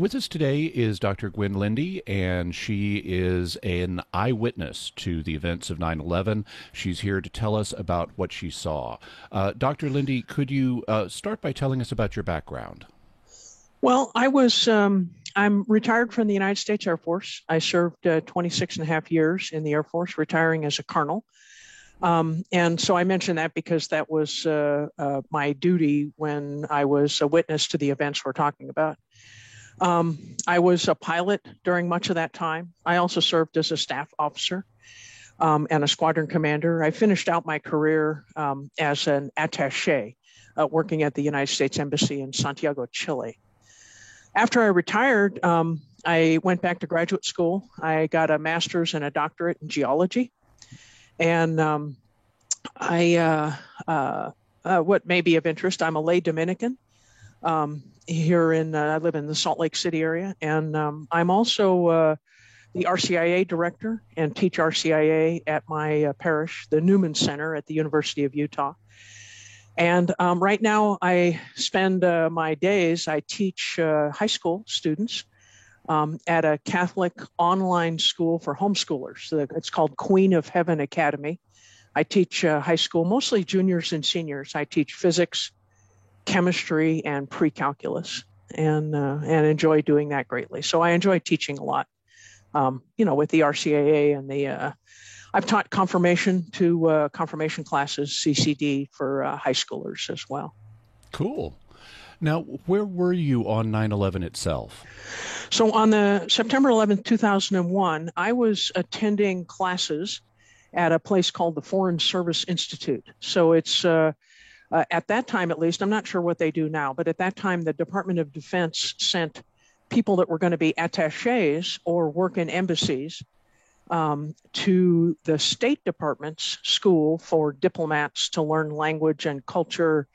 With us today is Dr. Gwen Lindy, and she is an eyewitness to the events of 9/11. She's here to tell us about what she saw. Dr. Lindy, could you start by telling us about your background? Well, I'm retired from the United States Air Force. I served 26 and a half years in the Air Force, retiring as a colonel. And so I mention that because that was my duty when I was a witness to the events we're talking about. I was a pilot during much of that time. I also served as a staff officer and a squadron commander. I finished out my career as an attaché working at the United States Embassy in Santiago, Chile. After I retired, I went back to graduate school. I got a master's and a doctorate in geology. And what may be of interest, I'm a lay Dominican I live in the Salt Lake City area. And I'm also the RCIA director and teach RCIA at my parish, the Newman Center at the University of Utah. And right now, I spend my days, I teach high school students at a Catholic online school for homeschoolers. So it's called Queen of Heaven Academy. I teach high school, mostly juniors and seniors. I teach physics, chemistry, and pre-calculus, and enjoy doing that greatly. So I enjoy teaching a lot, with the RCIA and the I've taught confirmation to confirmation classes, CCD for high schoolers as well. Cool. Now, where were you on 9/11 itself? So on the September 11th, 2001, I was attending classes at a place called the Foreign Service Institute. So it's at that time, at least, I'm not sure what they do now, but at that time, the Department of Defense sent people that were going to be attachés or work in embassies to the State Department's school for diplomats to learn language and culture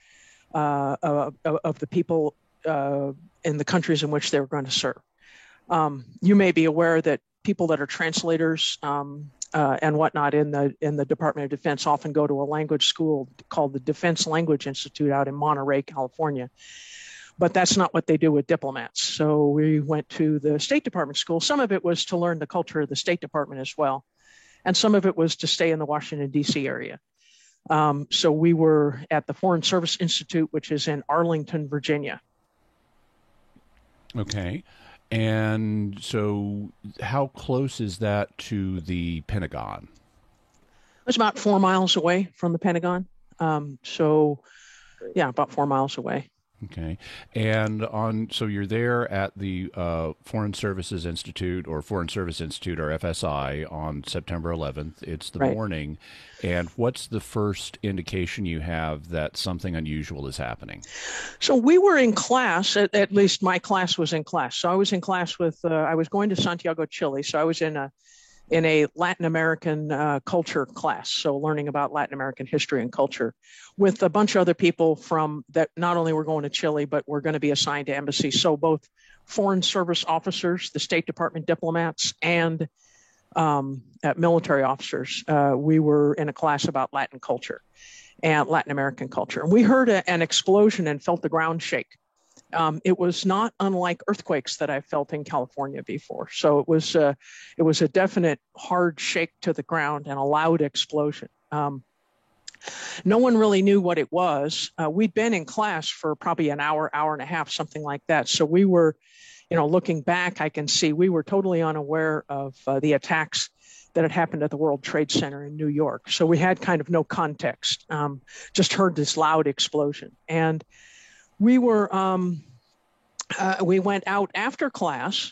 of the people in the countries in which they were going to serve. You may be aware that people that are translators and whatnot in the Department of Defense often go to a language school called the Defense Language Institute out in Monterey, California. But that's not what they do with diplomats. So we went to the State Department school. Some of it was to learn the culture of the State Department as well. And some of it was to stay in the Washington, D.C. area. So we were at the Foreign Service Institute, which is in Arlington, Virginia. Okay. And so how close is that to the Pentagon? It was about 4 miles away from the Pentagon. About 4 miles away. Okay. And so you're there at the Foreign Services Institute or Foreign Service Institute or FSI on September 11th. It's the morning. And what's the first indication you have that something unusual is happening? So we were in class, at least my class was in class. So I was in class with, I was going to Santiago, Chile. So I was in a Latin American culture class, so learning about Latin American history and culture with a bunch of other people from that not only were going to Chile, but were going to be assigned to embassies. So both foreign service officers, the State Department diplomats, and military officers. We were in a class about Latin culture and Latin American culture. And we heard an explosion and felt the ground shake. It was not unlike earthquakes that I felt in California before. So it was a definite hard shake to the ground and a loud explosion. No one really knew what it was. We'd been in class for probably an hour, hour and a half, something like that. So we were, looking back, I can see we were totally unaware of the attacks that had happened at the World Trade Center in New York. So we had kind of no context, just heard this loud explosion. And we went out after class,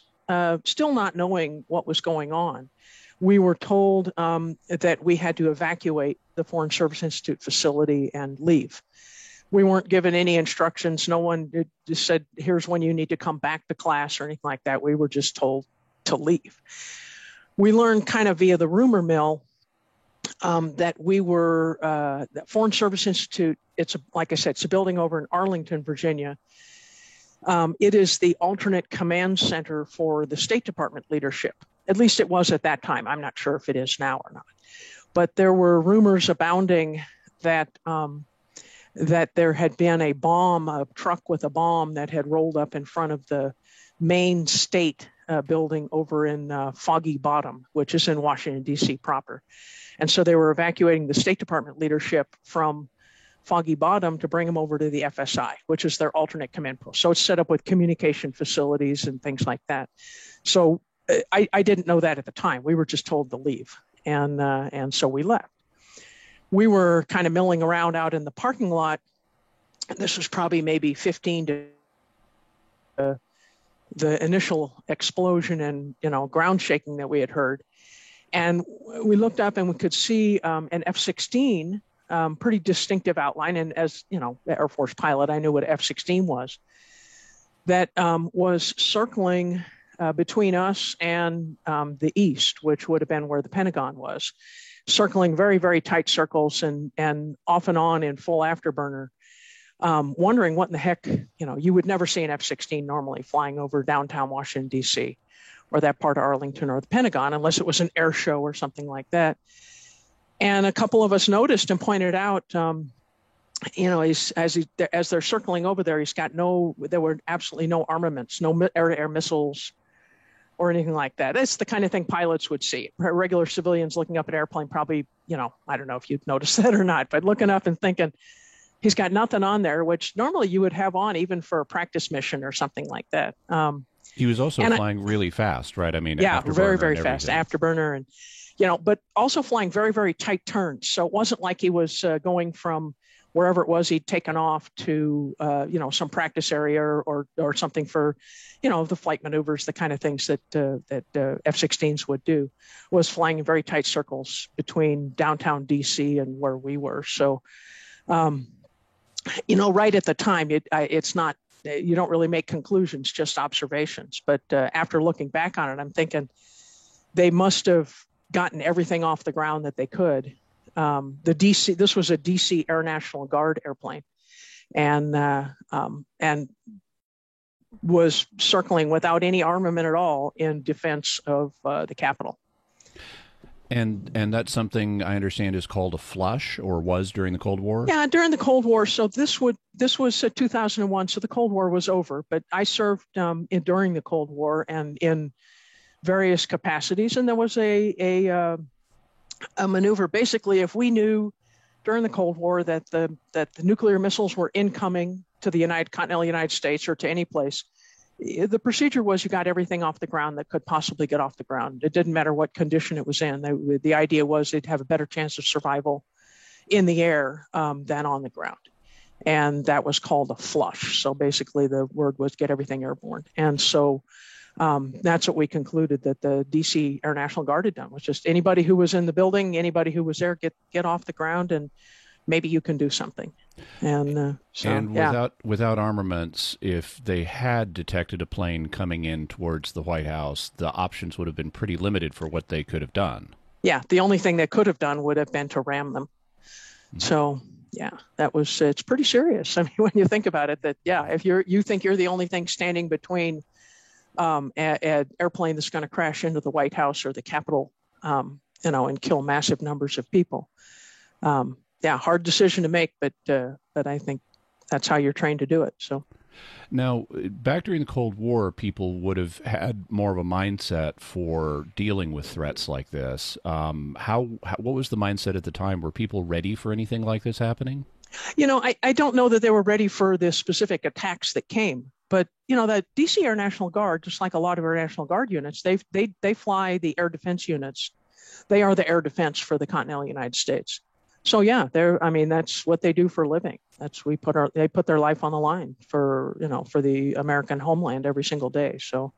still not knowing what was going on. We were told that we had to evacuate the Foreign Service Institute facility and leave. We weren't given any instructions. No one just said, here's when you need to come back to class or anything like that. We were just told to leave. We learned kind of via the rumor mill that we were, that Foreign Service Institute, like I said, it's a building over in Arlington, Virginia. It is the alternate command center for the State Department leadership. At least it was at that time. I'm not sure if it is now or not. But there were rumors abounding that that there had been a truck with a bomb that had rolled up in front of the main state building over in Foggy Bottom, which is in Washington, D.C. proper. And so they were evacuating the State Department leadership from Foggy Bottom to bring them over to the FSI, which is their alternate command post. So it's set up with communication facilities and things like that. So I didn't know that at the time. We were just told to leave. And so we left. We were kind of milling around out in the parking lot. And this was probably maybe 15 to the initial explosion and, ground shaking that we had heard. And we looked up and we could see an F-16, pretty distinctive outline. And as, the Air Force pilot, I knew what F-16 was. That was circling between us and the east, which would have been where the Pentagon was, circling very, very tight circles and off and on in full afterburner, wondering what in the heck, you would never see an F-16 normally flying over downtown Washington, D.C., or that part of Arlington or the Pentagon, unless it was an air show or something like that. And a couple of us noticed and pointed out, as they're circling over there, there were absolutely no armaments, no air-to-air missiles or anything like that. That's the kind of thing pilots would see. Regular civilians looking up at an airplane probably, I don't know if you'd noticed that or not, but looking up and thinking, he's got nothing on there, which normally you would have on even for a practice mission or something like that. He was also flying really fast, right? I mean, yeah, very, very fast, afterburner, and but also flying very, very tight turns. So it wasn't like he was going from wherever it was he'd taken off to some practice area or something for the flight maneuvers, the kind of things that F-16s would do. Was flying in very tight circles between downtown DC and where we were. So right at the time, it's not. You don't really make conclusions, just observations. But after looking back on it, I'm thinking they must have gotten everything off the ground that they could. This was a DC Air National Guard airplane, and was circling without any armament at all in defense of the Capitol. And that's something I understand is called a flush, or was during the Cold War? Yeah, during the Cold War. So this was 2001. So the Cold War was over, but I served during the Cold War and in various capacities. And there was a maneuver. Basically, if we knew during the Cold War that the nuclear missiles were incoming to the continental United States or to any place, the procedure was you got everything off the ground that could possibly get off the ground. It didn't matter what condition it was in. The idea was they'd have a better chance of survival in the air than on the ground. And that was called a flush. So basically the word was get everything airborne. And so that's what we concluded that the DC Air National Guard had done, was just anybody who was in the building, anybody who was there, get off the ground and maybe you can do something. And without armaments, if they had detected a plane coming in towards the White House, the options would have been pretty limited for what they could have done. Yeah, the only thing they could have done would have been to ram them. Mm-hmm. So yeah, it's pretty serious. I mean, when you think about it, if you think you're the only thing standing between an airplane that's going to crash into the White House or the Capitol, and kill massive numbers of people. Hard decision to make, but I think that's how you're trained to do it. So now, back during the Cold War, people would have had more of a mindset for dealing with threats like this. What was the mindset at the time? Were people ready for anything like this happening? I don't know that they were ready for the specific attacks that came, but the DC Air National Guard, just like a lot of Air National Guard units, they fly the air defense units. They are the air defense for the continental United States. So yeah, that's what they do for a living. They put their life on the line for the American homeland every single day. So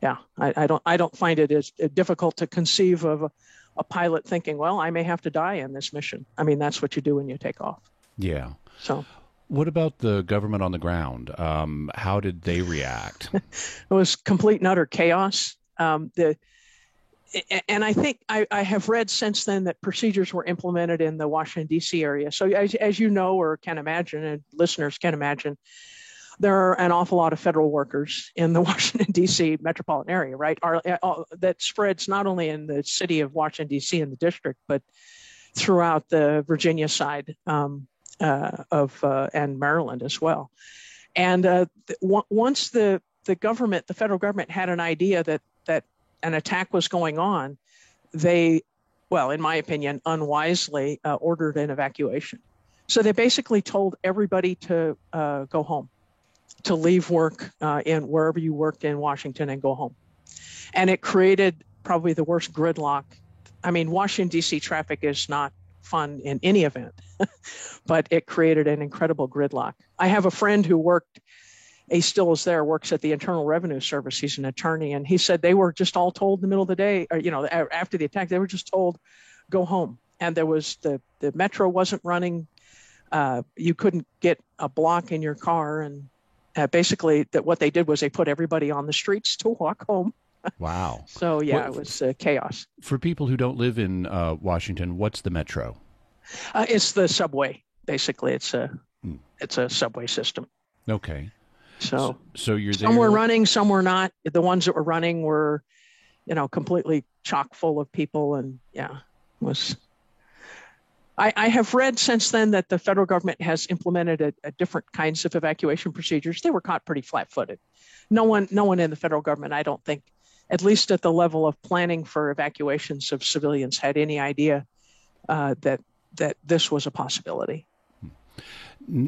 yeah, I don't find it as difficult to conceive of a pilot thinking, well, I may have to die in this mission. I mean, that's what you do when you take off. Yeah. So what about the government on the ground? How did they react? It was complete and utter chaos. And I think I have read since then that procedures were implemented in the Washington, D.C. area. So as you know or can imagine, and listeners can imagine, there are an awful lot of federal workers in the Washington, D.C. metropolitan area, right? That spreads not only in the city of Washington, D.C. and the district, but throughout the Virginia side and Maryland as well. And once the the federal government had an idea that an attack was going on, they, well, in my opinion, unwisely ordered an evacuation. So they basically told everybody to go home, to leave work in wherever you worked in Washington and go home. And it created probably the worst gridlock. I mean, Washington, D.C. traffic is not fun in any event, but it created an incredible gridlock. I have a friend who worked, he still is there, works at the Internal Revenue Service. He's an attorney, and he said they were just all told in the middle of the day, or, after the attack, they were just told, go home. And there was the metro wasn't running. You couldn't get a block in your car. And basically what they did was they put everybody on the streets to walk home. Wow. So, yeah, it was chaos. For people who don't live in Washington, what's the metro? It's the subway. Basically, it's a subway system. Okay. So you're there. Some were running, some were not. The ones that were running were, completely chock full of people. And yeah, it was. I have read since then that the federal government has implemented a different kinds of evacuation procedures. They were caught pretty flat-footed. No one in the federal government, I don't think, at least at the level of planning for evacuations of civilians, had any idea that this was a possibility.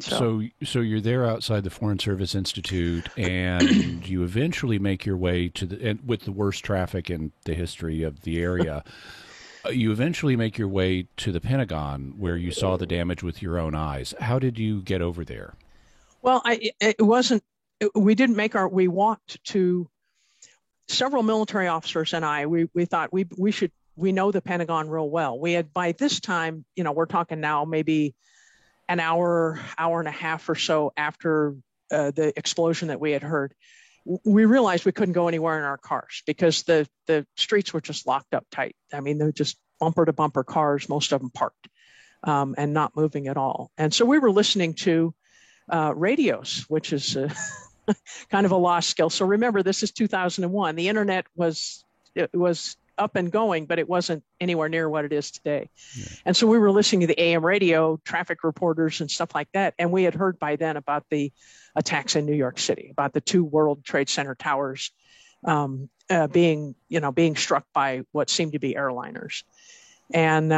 So you're there outside the Foreign Service Institute, and you eventually make your way and with the worst traffic in the history of the area. You eventually make your way to the Pentagon, where you saw the damage with your own eyes. How did you get over there? Well, we didn't make we walked to several military officers, and we thought we know the Pentagon real well. We had, by this time, we're talking now maybe an hour and a half or so after the explosion that we had heard, we realized we couldn't go anywhere in our cars because the streets were just locked up tight. I mean, they're just bumper to bumper cars, most of them parked and not moving at all. And so we were listening to radios, which is kind of a lost skill. So remember, this is 2001. The internet was up and going, but it wasn't anywhere near what it is today. Yeah. And so we were listening to the AM radio, traffic reporters and stuff like that. And we had heard by then about the attacks in New York City, about the 2 World Trade Center towers being struck by what seemed to be airliners. And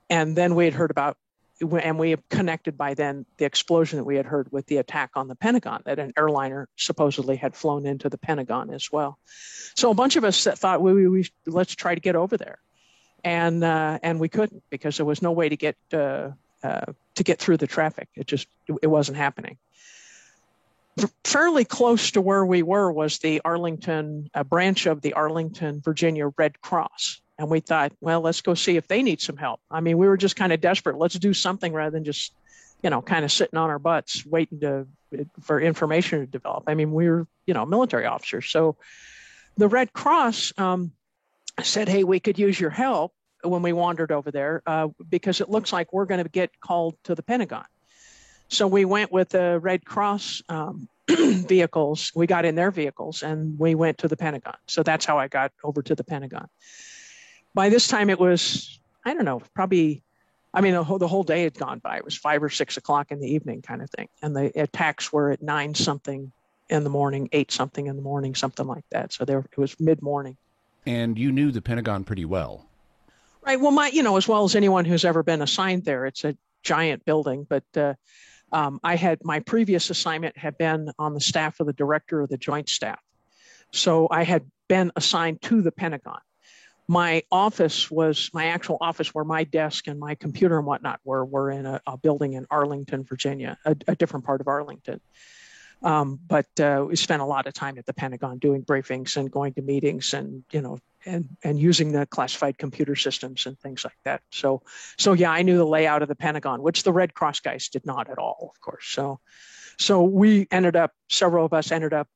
then we had heard about, and we had connected by then the explosion that we had heard with the attack on the Pentagon, that an airliner supposedly had flown into the Pentagon as well. So a bunch of us thought, let's try to get over there. And we couldn't, because there was no way to get through the traffic. It wasn't happening. Fairly close to where we were was the Arlington, a branch of the Arlington, Virginia Red Cross. And we thought, well, let's go see if they need some help. I mean, we were just kind of desperate. Let's do something rather than just, kind of sitting on our butts waiting for information to develop. I mean, we were, military officers. So the Red Cross said, hey, we could use your help when we wandered over there because it looks like we're going to get called to the Pentagon. So we went with the Red Cross vehicles. We got in their vehicles and we went to the Pentagon. So that's how I got over to the Pentagon. By this time it was, I don't know, probably, the whole day had gone by. It was 5 or 6 o'clock in the evening kind of thing. And the attacks were at 9 something in the morning, 8 something in the morning, something like that. So it was mid-morning. And you knew the Pentagon pretty well. Right. Well, as well as anyone who's ever been assigned there, it's a giant building. But my previous assignment had been on the staff of the director of the Joint Staff. So I had been assigned to the Pentagon. My actual office where my desk and my computer and whatnot were in a building in Arlington, Virginia, a different part of Arlington. But we spent a lot of time at the Pentagon doing briefings and going to meetings and using the classified computer systems and things like that. So yeah, I knew the layout of the Pentagon, which the Red Cross guys did not at all, of course. So several of us ended up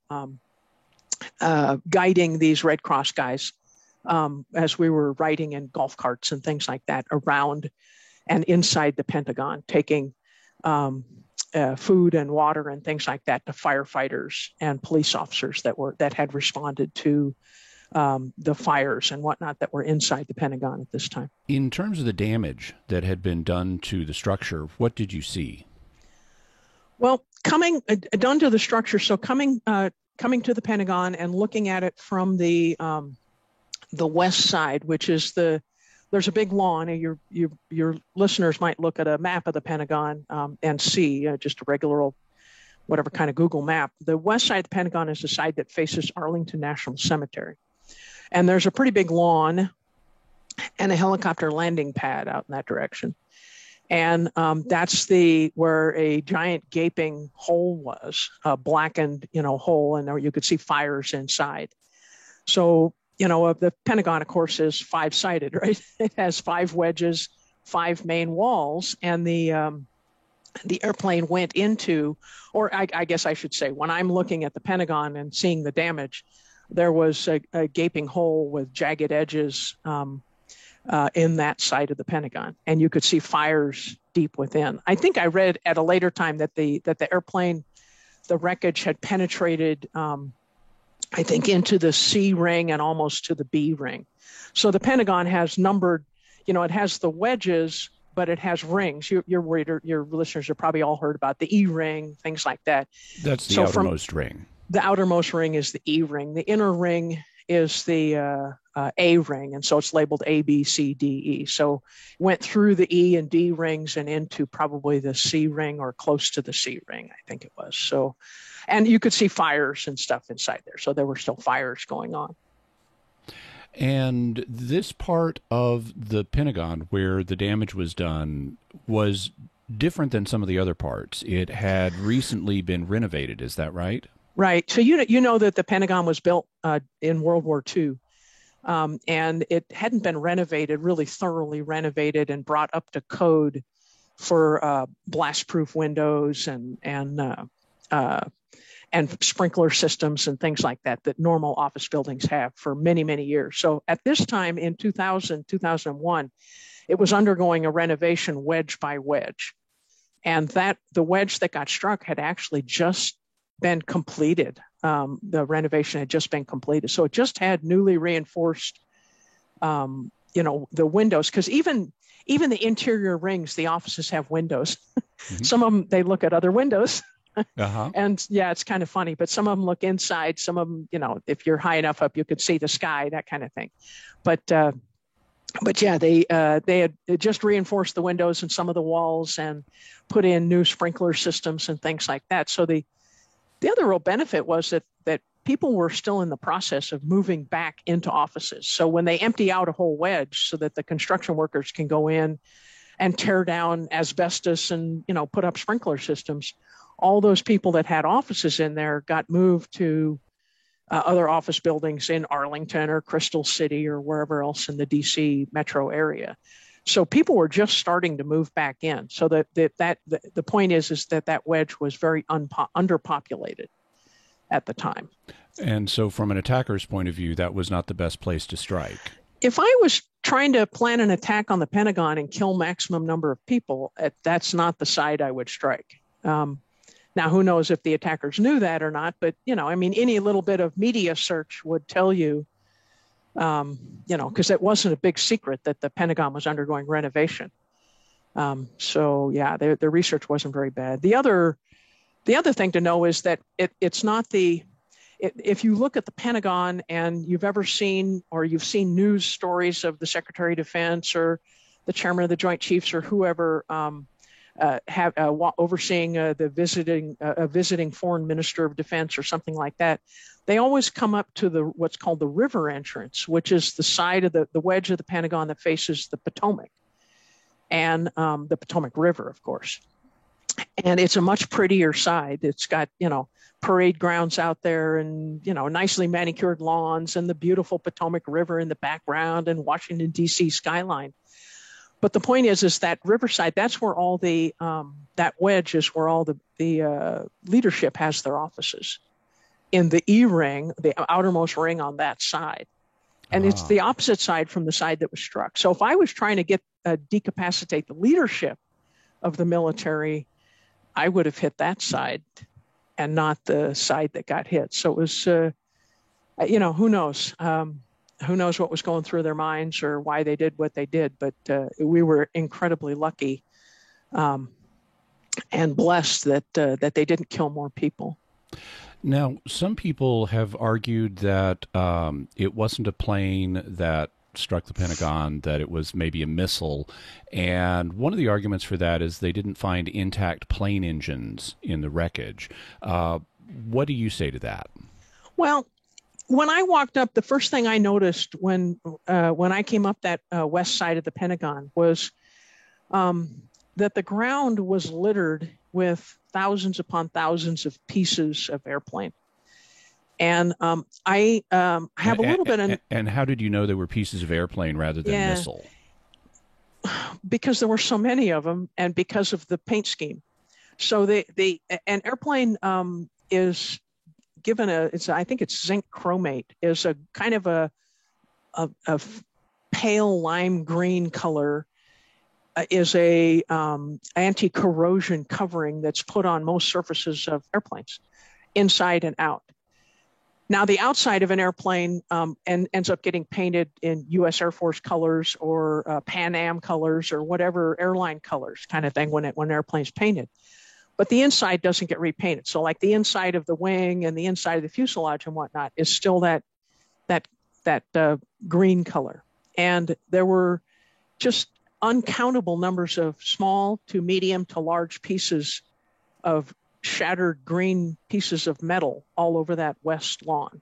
guiding these Red Cross guys as we were riding in golf carts and things like that around and inside the Pentagon, taking food and water and things like that to firefighters and police officers that had responded to the fires and whatnot that were inside the Pentagon at this time. In terms of the damage that had been done to the structure, what did you see? Well, done to the structure. So coming coming to the Pentagon and looking at it from the west side, which is there's a big lawn. Your listeners might look at a map of the Pentagon and see just a regular old whatever kind of Google map. The west side of the Pentagon is the side that faces Arlington National Cemetery. And there's a pretty big lawn and a helicopter landing pad out in that direction. And that's where a giant gaping hole was, a blackened, hole, and there you could see fires inside. So, the Pentagon, of course, is five-sided, right? It has 5 wedges, 5 main walls, and the airplane went into, or I guess I should say, when I'm looking at the Pentagon and seeing the damage, there was a gaping hole with jagged edges in that side of the Pentagon, and you could see fires deep within. I think I read at a later time that the airplane, the wreckage had penetrated, I think, into the C ring and almost to the B ring. So the Pentagon has numbered, it has the wedges, but it has rings. Your listeners have probably all heard about the E ring, things like that. That's the outermost ring. The outermost ring is the E ring. The inner ring is the A ring, and so it's labeled A, B, C, D, E. So it went through the E and D rings and into probably the C ring or close to the C ring, I think it was. So, and you could see fires and stuff inside there. So there were still fires going on. And this part of the Pentagon where the damage was done was different than some of the other parts. It had recently been renovated. Is that right? Right. So you know that the Pentagon was built in World War II, and it hadn't been renovated, really thoroughly renovated and brought up to code for blast-proof windows and sprinkler systems and things like that normal office buildings have for many, many years. So at this time in 2001, it was undergoing a renovation wedge by wedge. And the wedge that got struck had actually just been completed. The renovation had just been completed. So it just had newly reinforced, the windows, because even the interior rings, the offices have windows. Mm-hmm. Some of them, they look at other windows. Uh-huh. And yeah, it's kind of funny, but some of them look inside. Some of them, if you're high enough up, you could see the sky, that kind of thing. But yeah, they had just reinforced the windows and some of the walls and put in new sprinkler systems and things like that. So the other real benefit was that people were still in the process of moving back into offices. So when they empty out a whole wedge so that the construction workers can go in and tear down asbestos and, put up sprinkler systems, all those people that had offices in there got moved to other office buildings in Arlington or Crystal City or wherever else in the DC metro area. So people were just starting to move back in. So the point is that wedge was very underpopulated at the time. And so from an attacker's point of view, that was not the best place to strike. If I was trying to plan an attack on the Pentagon and kill maximum number of people, that's not the side I would strike. Now, who knows if the attackers knew that or not, but, any little bit of media search would tell you, because it wasn't a big secret that the Pentagon was undergoing renovation. So, yeah, the research wasn't very bad. The other thing to know is that it's not if you look at the Pentagon and you've ever seen or you've seen news stories of the Secretary of Defense or the Chairman of the Joint Chiefs or whoever overseeing the visiting foreign minister of defense or something like that, they always come up to what's called the river entrance, which is the side of the wedge of the Pentagon that faces the Potomac and the Potomac River, of course. And it's a much prettier side. It's got, parade grounds out there and, nicely manicured lawns and the beautiful Potomac River in the background and Washington, D.C. skyline. But the point is that Riverside, that's where all that wedge is where all the leadership has their offices in the E ring, the outermost ring on that side. And it's the opposite side from the side that was struck. So if I was trying to decapacitate the leadership of the military, I would have hit that side and not the side that got hit. So it was, who knows? Who knows what was going through their minds or why they did what they did, but we were incredibly lucky and blessed that they didn't kill more people. Now, some people have argued that it wasn't a plane that struck the Pentagon, that it was maybe a missile. And one of the arguments for that is they didn't find intact plane engines in the wreckage. What do you say to that? Well, when I walked up, the first thing I noticed when I came up that west side of the Pentagon was that the ground was littered with thousands upon thousands of pieces of airplane. And I have a little bit of... And how did you know they were pieces of airplane rather than missile? Because there were so many of them and because of the paint scheme. So an airplane is given I think it's zinc chromate, is a kind of a pale lime green color, is a anti-corrosion covering that's put on most surfaces of airplanes, inside and out. Now, the outside of an airplane ends up getting painted in U.S. Air Force colors or Pan Am colors or whatever airline colors kind of thing when an airplane's painted. But the inside doesn't get repainted. So like the inside of the wing and the inside of the fuselage and whatnot is still that green color. And there were just uncountable numbers of small to medium to large pieces of shattered green pieces of metal all over that west lawn.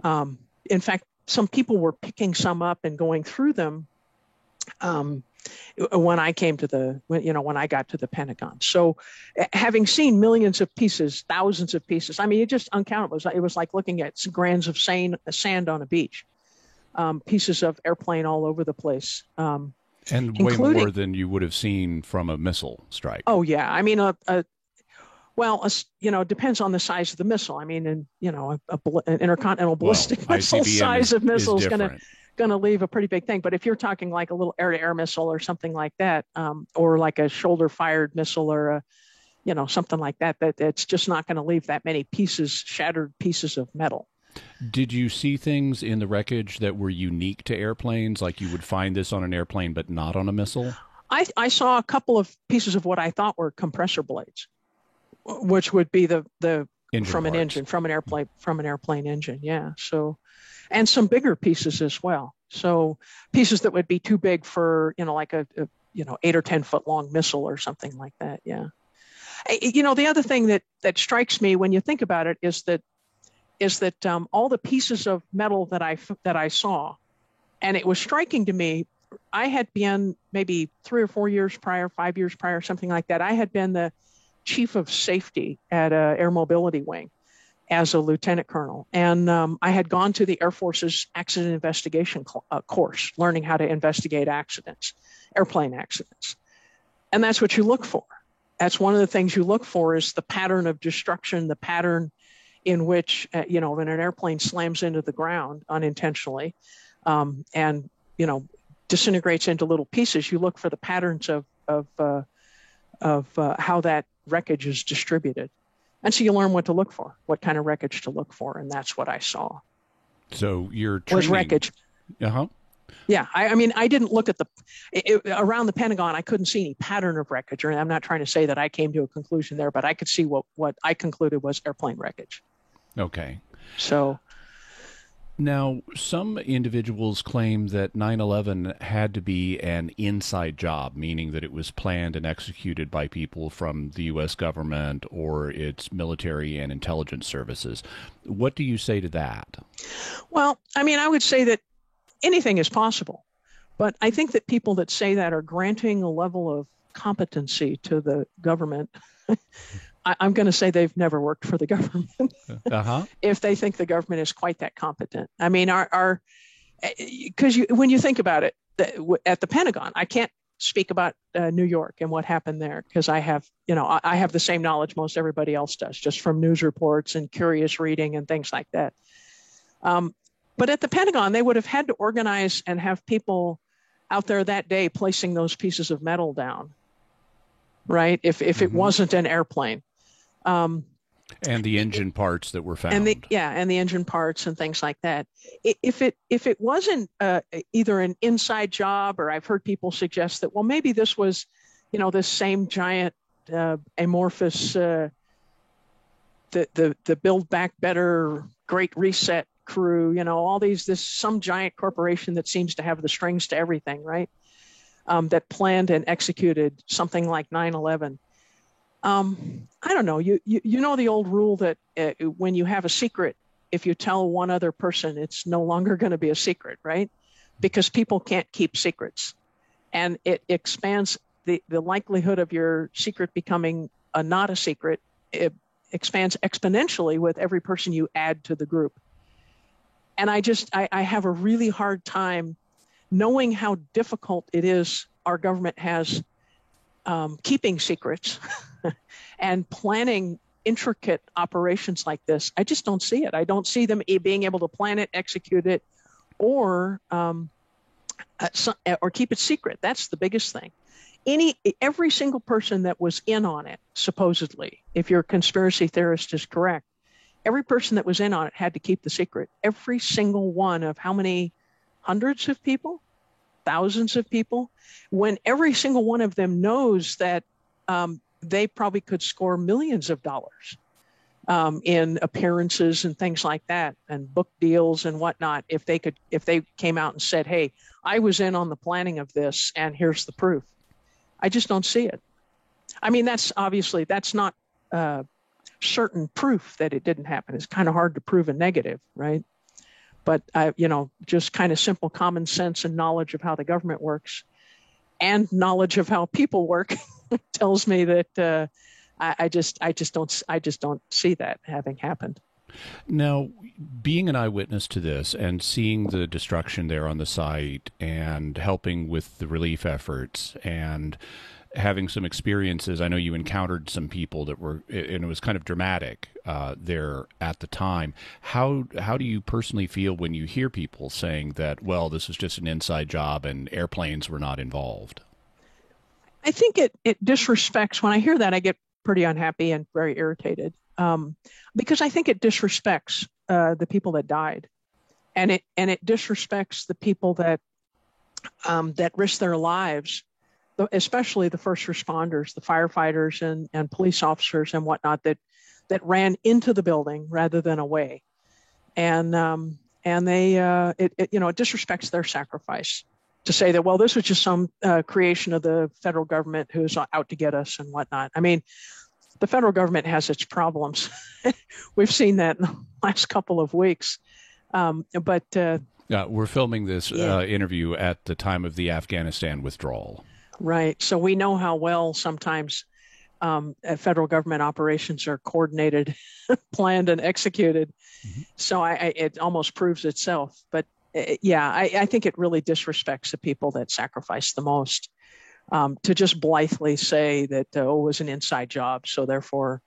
In fact, some people were picking some up and going through them when I came to when I got to the Pentagon. So having seen millions of pieces, thousands of pieces, I mean, it just uncountable. It was like looking at grains of sand on a beach, pieces of airplane all over the place. And way more than you would have seen from a missile strike. Oh, yeah. I mean, depends on the size of the missile. I mean, an intercontinental ballistic missile size of missile is going to leave a pretty big thing. But if you're talking like a little air-to-air missile or something like that, or like a shoulder-fired missile or something like that, it's just not going to leave that many shattered pieces of metal. Did you see things in the wreckage that were unique to airplanes, like you would find this on an airplane but not on a missile? I saw a couple of pieces of what I thought were compressor blades, which would be the from an airplane engine. Yeah. So, and some bigger pieces as well. So pieces that would be too big for, like a 8 or 10 foot long missile or something like that. Yeah. The other thing that strikes me when you think about it is that all the pieces of metal that I saw, and it was striking to me, I had been maybe 3 or 4 years prior, 5 years prior, something like that. I had been the chief of safety at Air Mobility Wing as a lieutenant colonel. And I had gone to the Air Force's accident investigation course, learning how to investigate accidents, airplane accidents. And that's what you look for. That's one of the things you look for is the pattern of destruction, the pattern in which, when an airplane slams into the ground unintentionally and, disintegrates into little pieces, you look for the patterns of how that wreckage is distributed. And so you learn what to look for, what kind of wreckage to look for. And that's what I saw. So your training was wreckage. Uh-huh. Yeah. I mean, I didn't look at around the Pentagon. I couldn't see any pattern of wreckage. Or I'm not trying to say that I came to a conclusion there, but I could see what I concluded was airplane wreckage. Okay. So now, some individuals claim that 9/11 had to be an inside job, meaning that it was planned and executed by people from the U.S. government or its military and intelligence services. What do you say to that? Well, I mean, I would say that anything is possible, but I think that people that say that are granting a level of competency to the government. I'm going to say they've never worked for the government. If they think the government is quite that competent. I mean, because when you think about it, at the Pentagon, I can't speak about New York and what happened there because I have the same knowledge most everybody else does, just from news reports and curious reading and things like that. But at the Pentagon, they would have had to organize and have people out there that day placing those pieces of metal down, right? If it wasn't an airplane. And the engine parts that were found. And the engine parts and things like that. If it wasn't either an inside job, or I've heard people suggest that, well, maybe this was, this same giant amorphous the Build Back Better, Great Reset crew, all some giant corporation that seems to have the strings to everything, right? That planned and executed something like 9/11. I don't know. You know the old rule that when you have a secret, if you tell one other person, it's no longer going to be a secret, right? Because people can't keep secrets, and it expands the likelihood of your secret becoming not a secret. It expands exponentially with every person you add to the group. And I have a really hard time knowing how difficult it is our government has keeping secrets and planning intricate operations like this. I just don't see it. I don't see them being able to plan it, execute it, or keep it secret. That's the biggest thing. Every single person that was in on it, supposedly, if your conspiracy theorist is correct, every person that was in on it had to keep the secret. Every single one of how many hundreds of people, thousands of people, when every single one of them knows that they probably could score millions of dollars in appearances and things like that, and book deals and whatnot, if they came out and said, "Hey, I was in on the planning of this, and here's the proof." I just don't see it. I mean, that's not certain proof that it didn't happen. It's kind of hard to prove a negative, right? But just kind of simple common sense and knowledge of how the government works and knowledge of how people work tells me that I just don't see that having happened. Now, being an eyewitness to this and seeing the destruction there on the site and helping with the relief efforts and having some experiences, I know you encountered some people that were, and it was kind of dramatic there at the time. How do you personally feel when you hear people saying that, well, this was just an inside job and airplanes were not involved? I think it disrespects, when I hear that, I get pretty unhappy and very irritated. Because I think it disrespects the people that died, and it disrespects the people that risked their lives, especially the first responders, the firefighters and police officers and whatnot that ran into the building rather than away, and it disrespects their sacrifice to say that, well, this was just some creation of the federal government who's out to get us and whatnot. I mean, the federal government has its problems. We've seen that in the last couple of weeks. We're filming this interview at the time of the Afghanistan withdrawal. Right. So we know how well sometimes federal government operations are coordinated, planned, and executed. Mm-hmm. So it almost proves itself. But I think it really disrespects the people that sacrifice the most. To just blithely say that it was an inside job, so therefore,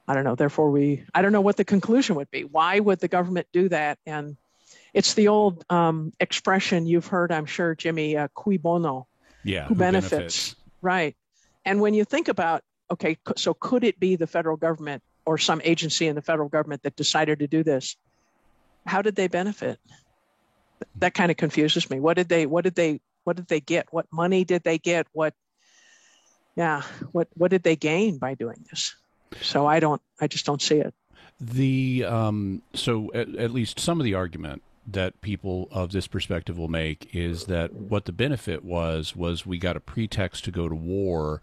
I don't know what the conclusion would be. Why would the government do that? And it's the old expression you've heard, I'm sure, Jimmy, cui bono, who benefits, right? And when you think about, okay, so could it be the federal government or some agency in the federal government that decided to do this? How did they benefit? That kind of confuses me. What did they get? What money did they get? What did they gain by doing this? So I just don't see it. So at least some of the argument that people of this perspective will make is that what the benefit was we got a pretext to go to war,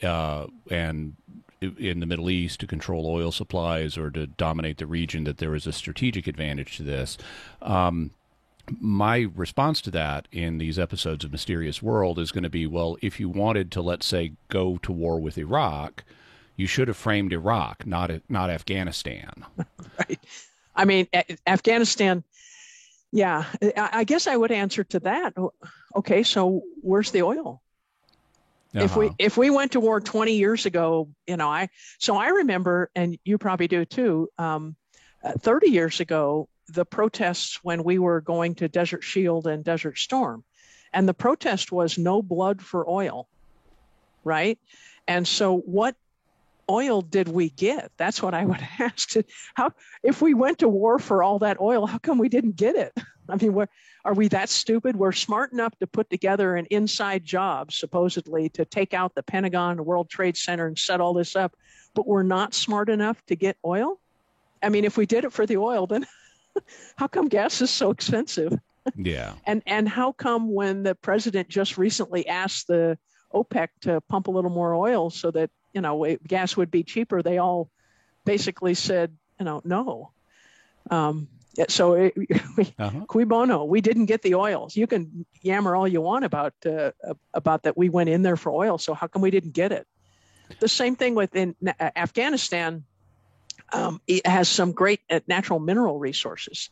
and in the Middle East to control oil supplies or to dominate the region, that there was a strategic advantage to this. My response to that in these episodes of Mysterious World is going to be, well, if you wanted to, let's say, go to war with Iraq, you should have framed Iraq, not Afghanistan. Right. I mean, Afghanistan, yeah, I guess I would answer to that. Okay, so where's the oil? Uh-huh. If we went to war 20 years ago, I remember, and you probably do too, 30 years ago, the protests when we were going to Desert Shield and Desert Storm. And the protest was no blood for oil, right? And so what oil did we get? That's what I would ask. If we went to war for all that oil, how come we didn't get it, I mean, are we that stupid? We're smart enough to put together an inside job, supposedly, to take out the Pentagon, the World Trade Center, and set all this up, but we're not smart enough to get oil? I mean, if we did it for the oil, then how come gas is so expensive? Yeah. And how come when the president just recently asked the OPEC to pump a little more oil so that, gas would be cheaper, they all basically said, no. Cui bono, we didn't get the oil. You can yammer all you want about that we went in there for oil, so how come we didn't get it? The same thing within Afghanistan. It has some great natural mineral resources.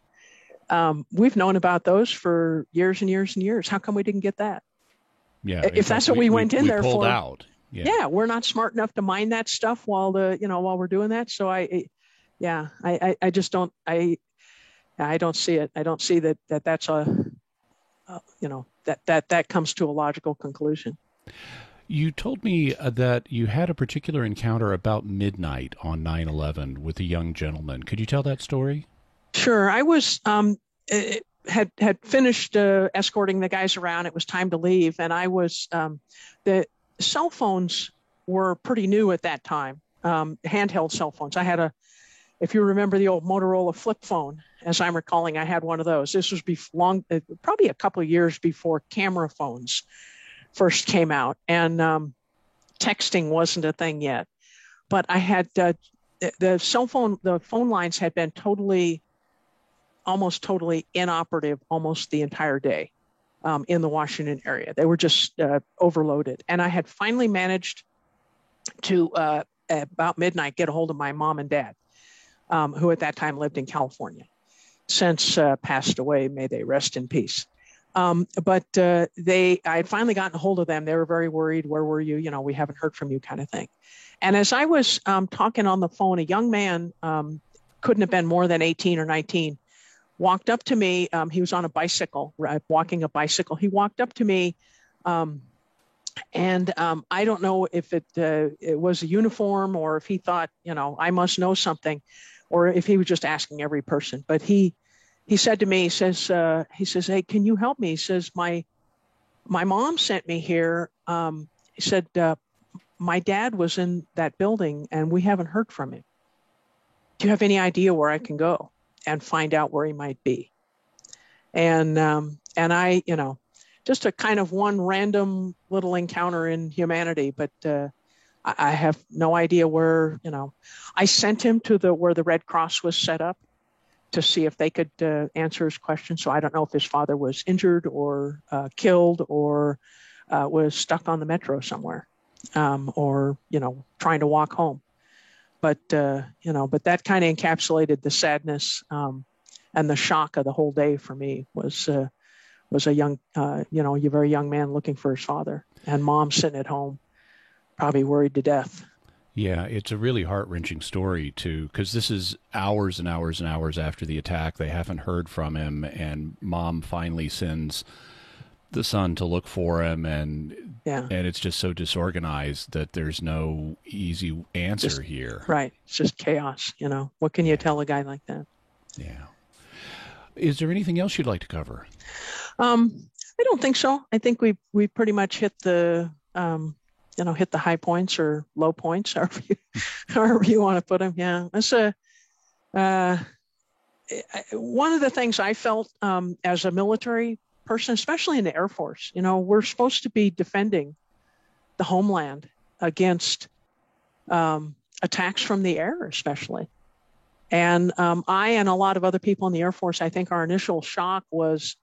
We've known about those for years and years and years. How come we didn't get that? Yeah, if that's what we went in there pulled for. Out. Yeah, we're not smart enough to mine that stuff while we're doing that. So I just don't. I don't see it. I don't see that's that comes to a logical conclusion. You told me that you had a particular encounter about midnight on 9/11 with a young gentleman. Could you tell that story? Sure. I was had finished escorting the guys around. It was time to leave, and I was the cell phones were pretty new at that time. Handheld cell phones. I had if you remember the old Motorola flip phone, as I'm recalling, I had one of those. This was probably a couple of years before camera phones first came out, and texting wasn't a thing yet. But I had the phone lines had been almost totally inoperative almost the entire day in the Washington area. They were just overloaded. And I had finally managed to, about midnight, get a hold of my mom and dad, who at that time lived in California, since passed away. May they rest in peace. But I had finally gotten a hold of them. They were very worried. Where were you? We haven't heard from you, kind of thing. And as I was talking on the phone, a young man, couldn't have been more than 18 or 19, walked up to me. He was on a bicycle, walking a bicycle. He walked up to me, and I don't know if it was a uniform or if he thought, I must know something, or if he was just asking every person. But he said to me, he says, "Hey, can you help me?" He says, my mom sent me here. He said, my dad was in that building and we haven't heard from him. Do you have any idea where I can go and find out where he might be? And I, just a kind of one random little encounter in humanity, but I have no idea where, I sent him to where the Red Cross was set up to see if they could answer his question. So I don't know if his father was injured or killed or was stuck on the metro somewhere, or, trying to walk home. But that kind of encapsulated the sadness and the shock of the whole day for me was a young, a very young man looking for his father, and mom sitting at home, probably worried to death. Yeah, it's a really heart-wrenching story, too, because this is hours and hours and hours after the attack. They haven't heard from him, and mom finally sends the son to look for him, and it's just so disorganized that there's no easy answer here. Right. It's just chaos, What can you tell a guy like that? Yeah. Is there anything else you'd like to cover? I don't think so. I think we pretty much hit the hit the high points or low points, however you want to put them. Yeah, that's one of the things I felt as a military person, especially in the Air Force. We're supposed to be defending the homeland against attacks from the air, especially. And I and a lot of other people in the Air Force, I think our initial shock was,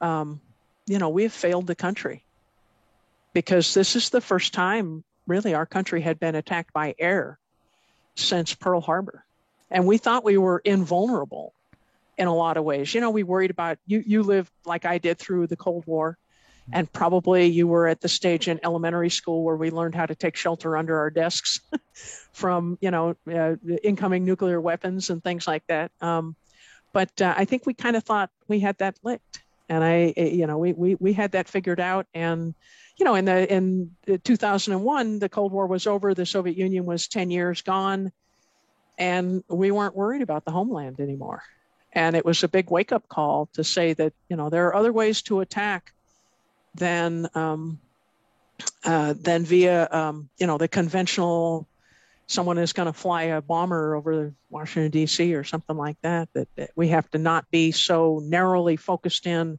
we have failed the country, because this is the first time really our country had been attacked by air since Pearl Harbor. And we thought we were invulnerable in a lot of ways. We worried about, you lived like I did through the Cold War, and probably you were at the stage in elementary school where we learned how to take shelter under our desks from, incoming nuclear weapons and things like that. But I think we kind of thought we had that licked. And we had that figured out. And, in 2001, the Cold War was over. The Soviet Union was 10 years gone, and we weren't worried about the homeland anymore. And it was a big wake-up call to say that, there are other ways to attack than via, the conventional, someone is going to fly a bomber over Washington, D.C. or something like that, that we have to not be so narrowly focused in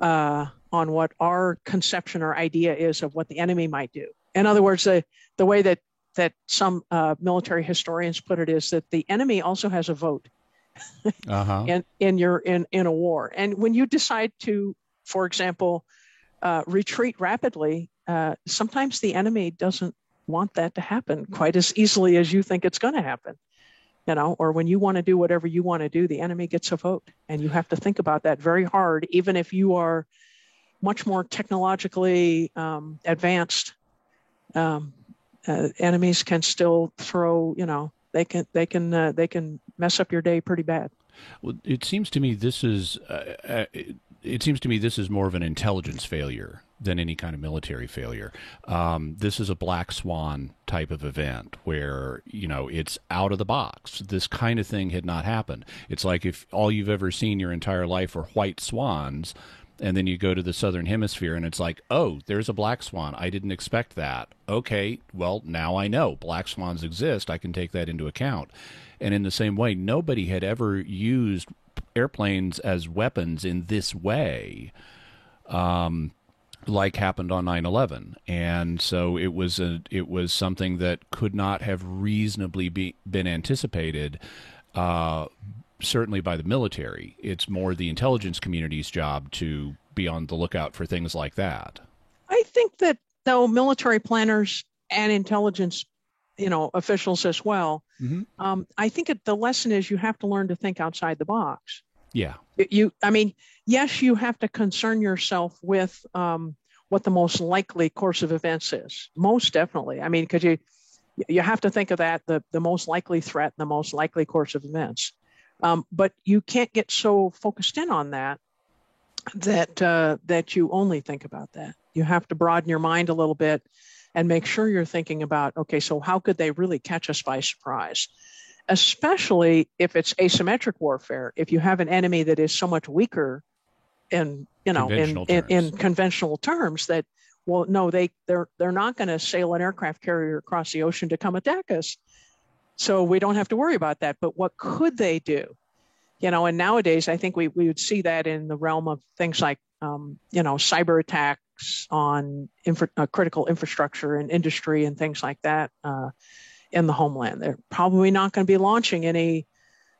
on what our conception or idea is of what the enemy might do. In other words, the way that some military historians put it is that the enemy also has a vote in a war. And when you decide to, for example, retreat rapidly, sometimes the enemy doesn't want that to happen quite as easily as you think it's going to happen. Or when you want to do whatever you want to do, the enemy gets a vote. And you have to think about that very hard, even if you are much more technologically advanced. Enemies can still throw, they can mess up your day pretty bad. Well, it seems to me this is more of an intelligence failure than any kind of military failure. This is a black swan type of event where, it's out of the box. This kind of thing had not happened. It's like if all you've ever seen your entire life are white swans, and then you go to the southern hemisphere and it's like, oh, there's a black swan. I didn't expect that. Okay, well, now I know black swans exist. I can take that into account. And in the same way, nobody had ever used airplanes as weapons in this way, like happened on 9/11. And so it was something that could not have reasonably been anticipated, certainly by the military. It's more the intelligence community's job to be on the lookout for things like that. I think that though military planners and intelligence, officials as well, I think the lesson is you have to learn to think outside the box. Yeah. Yes, you have to concern yourself with what the most likely course of events is. Most definitely. Because you have to think of that, the most likely threat and the most likely course of events. But you can't get so focused in on that you only think about that. You have to broaden your mind a little bit and make sure you're thinking about, okay, so how could they really catch us by surprise? Especially if it's asymmetric warfare. If you have an enemy that is so much weaker in conventional terms that, well, no, they're not going to sail an aircraft carrier across the ocean to come attack us. So we don't have to worry about that. But what could they do? And nowadays, I think we would see that in the realm of things like, cyber attacks on critical infrastructure and industry and things like that in the homeland. They're probably not going to be launching any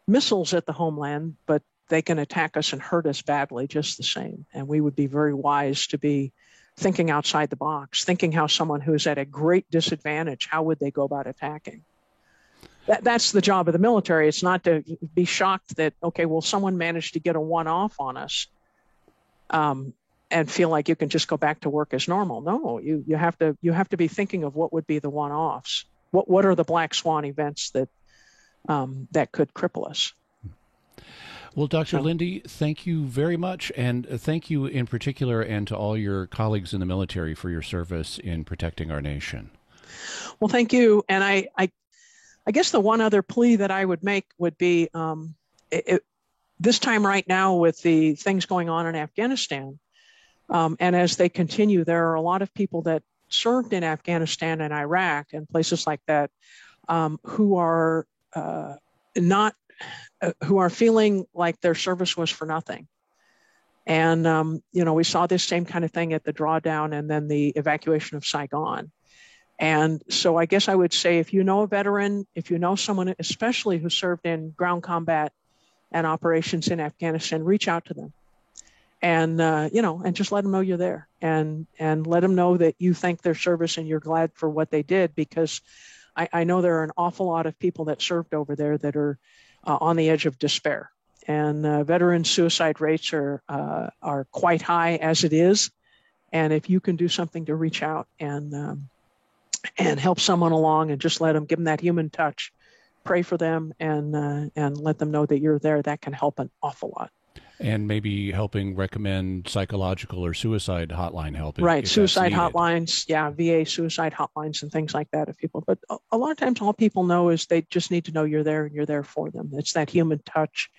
missiles at the homeland, but they can attack us and hurt us badly just the same. And we would be very wise to be thinking outside the box, thinking how someone who's at a great disadvantage, how would they go about attacking? That's the job of the military. It's not to be shocked that, okay, well, someone managed to get a one-off on us and feel like you can just go back to work as normal. No, you have to be thinking of what would be the one-offs. What are the black swan events that could cripple us? Well, Dr. Lindy, thank you very much, and thank you in particular and to all your colleagues in the military for your service in protecting our nation. Well, thank you. And I guess the one other plea that I would make would be this time right now with the things going on in Afghanistan, and as they continue, there are a lot of people that served in Afghanistan and Iraq and places like that who are feeling like their service was for nothing. And, we saw this same kind of thing at the drawdown and then the evacuation of Saigon. And so I guess I would say, if you know a veteran, if you know someone, especially who served in ground combat and operations in Afghanistan, reach out to them and, and just let them know you're there and let them know that you thank their service and you're glad for what they did, because I know there are an awful lot of people that served over there that are on the edge of despair. And veteran suicide rates are quite high as it is. And if you can do something to reach out and help someone along and just give them that human touch, pray for them and let them know that you're there, that can help an awful lot. And maybe helping recommend psychological or suicide hotline help. Right, suicide hotlines, VA suicide hotlines and things like that. But a lot of times all people know is they just need to know you're there and you're there for them. It's that human touch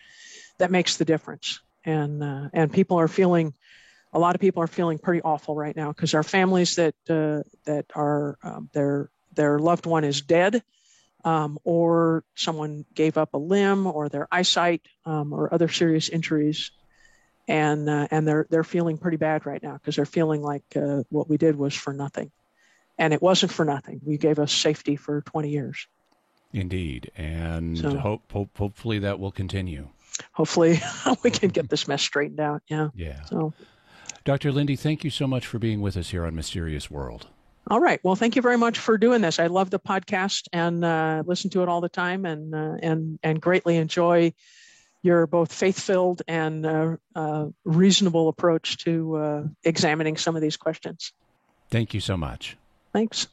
that makes the difference. And people are feeling, a lot of people are feeling pretty awful right now because our families that are their loved one is dead, or someone gave up a limb, or their eyesight, or other serious injuries, and they're feeling pretty bad right now because they're feeling like what we did was for nothing, and it wasn't for nothing. We gave us safety for 20 years. Indeed, and so, hopefully that will continue. Hopefully we can get this mess straightened out. Yeah. Yeah. So, Dr. Lindy, thank you so much for being with us here on Mysterious World. All right. Well, thank you very much for doing this. I love the podcast and listen to it all the time, and greatly enjoy your both faith-filled and reasonable approach to examining some of these questions. Thank you so much. Thanks.